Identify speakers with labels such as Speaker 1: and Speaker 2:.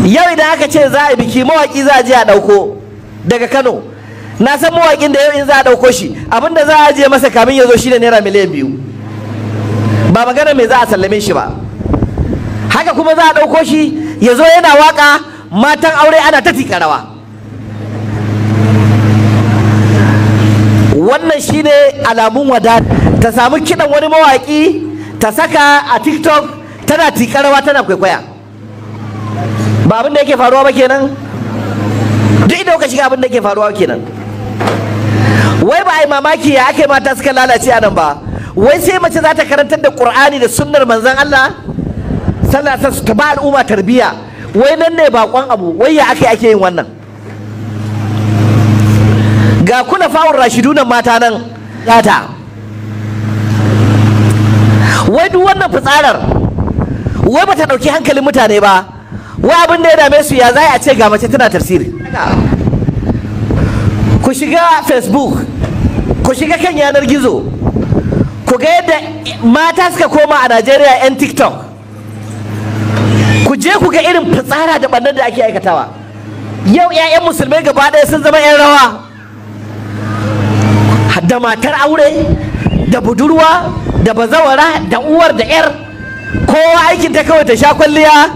Speaker 1: Yau idan aka ce za a biki mawaƙi za a je a ɗauko daga Kano, na san mawaƙin da yau in za a ɗauko shi abinda za a je masa kamin ya zo shi ne naira miliyan 2, ba magana mai za a sallame shi ba. Haka kuma za a ɗauko shi ya zo yana waƙa, matan aure ana ta tika rawa. Wannan shi ne alamun wadata. Ta samu kiɗan wani mawaƙi ta saka a TikTok tana tika rawa tana kwaikwaya. Ba abin da yake faruwa ba kenan? Duk idan ka shiga abin da yake faruwa kenan. Wai ba a yi mamaki ya ake mata suka lalace a nan ba. Wai sai mace za ta karantar da Qur'ani da sunnar manzon Allah sallallahu alaihi wasallam ta ba al'umma tarbiyya. Wai nan ne bakon abu. Wai ya ake yin wannan? Ga kula fa'ur rashidunan mata nan yata. Wai duk wannan fitsarar wai bata dauki hankalin mutane ba. Wai abin da ya dame su ya zai a ce ga mace tana tafsiri. Ku shiga Facebook, ku shiga kan yanar gizo, ku ga yadda mata suka koma a Najeriya 'yan TikTok. Ku je ku ga irin fitsara da ɓannar da ake aikatawa. Yau 'ya'yan musulmai gaba ɗaya sun zama 'yan rawa. Da matar aure, da budurwa, da bazawara, da uwar da 'yar, kowa aikin ta kawai ta sha kwalliya.